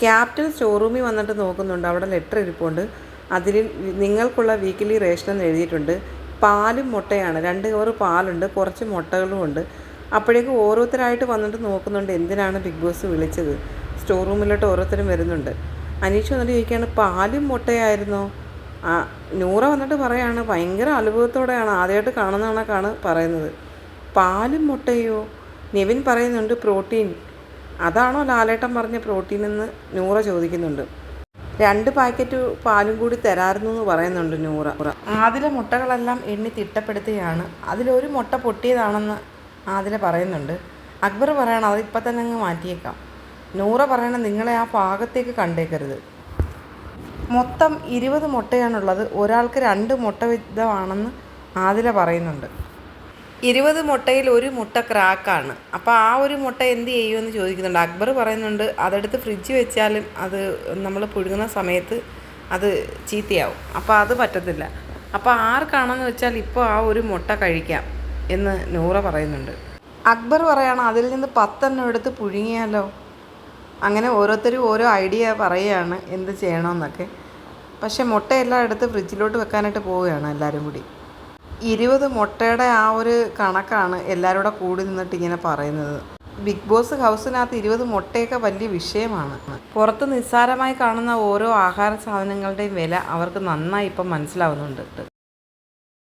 Captain store റൂമിൽ വന്നിട്ട് നോക്കുന്നുണ്ട്. അവിടെ ലെറ്റർ ഇരിപ്പുണ്ട്. അതിൽ നിങ്ങൾക്കുള്ള വീക്കിലി റേഷൻ എന്ന് എഴുതിയിട്ടുണ്ട്. പാലും മുട്ടയാണ്. 2 കവർ പാലുണ്ട്, കുറച്ച് മുട്ടകളും ഉണ്ട്. അപ്പോഴേക്കും ഓരോരുത്തരായിട്ട് വന്നിട്ട് നോക്കുന്നുണ്ട് എന്തിനാണ് ബിഗ് ബോസ് വിളിച്ചത്. സ്റ്റോർ റൂമിലോട്ട് ഓരോരുത്തരും വരുന്നുണ്ട്. അനീഷ് വന്നിട്ട് ചോദിക്കുകയാണ്, പാലും മുട്ടയായിരുന്നോ? നൂറ വന്നിട്ട് പറയാണ്, ഭയങ്കര അത്ഭുതത്തോടെയാണ്, ആദ്യമായിട്ട് കാണുന്ന കണക്കാണ് പറയുന്നത്. പാലും മുട്ടയോ? നിവിൻ പറയുന്നുണ്ട് പ്രോട്ടീൻ. അതാണോ ലാലേട്ടൻ പറഞ്ഞ പ്രോട്ടീൻ എന്ന് നൂറ ചോദിക്കുന്നുണ്ട്. 2 പാക്കറ്റ് പാലും കൂടി തരാമായിരുന്നു എന്ന് പറയുന്നുണ്ട് നൂറ. ആദില മുട്ടകളെല്ലാം എണ്ണി തിട്ടപ്പെടുത്തുകയാണ്. അതിലൊരു മുട്ട പൊട്ടിയതാണെന്ന് ആദില പറയുന്നുണ്ട്. അക്ബർ പറയണം അതിപ്പോൾ തന്നെ അങ്ങ് മാറ്റിയേക്കാം. നൂറ പറയണം നിങ്ങളെ ആ ഭാഗത്തേക്ക് കണ്ടേക്കരുത്. മൊത്തം 20 മുട്ടയാണുള്ളത്. ഒരാൾക്ക് 2 മുട്ട വീതമാണെന്ന് ആദില പറയുന്നുണ്ട്. 20 മുട്ടയിൽ ഒരു മുട്ട ക്രാക്കാണ്. അപ്പോൾ ആ ഒരു മുട്ട എന്ത് ചെയ്യുമെന്ന് ചോദിക്കുന്നുണ്ട്. അക്ബർ പറയുന്നുണ്ട് അതെടുത്ത് ഫ്രിഡ്ജ് വെച്ചാലും അത് നമ്മൾ പുഴുങ്ങുന്ന സമയത്ത് അത് ചീത്തയാവും, അപ്പോൾ അത് പറ്റത്തില്ല. അപ്പോൾ ആർക്കാണെന്ന് വെച്ചാൽ ഇപ്പോൾ ആ ഒരു മുട്ട കഴിക്കാം എന്ന് നൂറ പറയുന്നുണ്ട്. അക്ബർ പറയണം അതിൽ നിന്ന് 10 എണ്ണം എടുത്ത് പുഴുങ്ങിയാലോ. അങ്ങനെ ഓരോരുത്തരും ഓരോ ഐഡിയ പറയുകയാണ് എന്ത് ചെയ്യണമെന്നൊക്കെ. പക്ഷേ മുട്ടയെല്ലാം എടുത്ത് ഫ്രിഡ്ജിലോട്ട് വെക്കാനായിട്ട് പോവുകയാണ് എല്ലാവരും കൂടി. 20 മുട്ടയുടെ ആ ഒരു കണക്കാണ് എല്ലാവരും കൂടെ കൂടി നിന്നിട്ട് ഇങ്ങനെ പറയുന്നത്. ബിഗ് ബോസ് ഹൗസിനകത്ത് 20 മുട്ടയൊക്കെ വലിയ വിഷയമാണ്. പുറത്ത് നിസ്സാരമായി കാണുന്ന ഓരോ ആഹാര സാധനങ്ങളുടെയും വില അവർക്ക് നന്നായി ഇപ്പം മനസ്സിലാവുന്നുണ്ട്.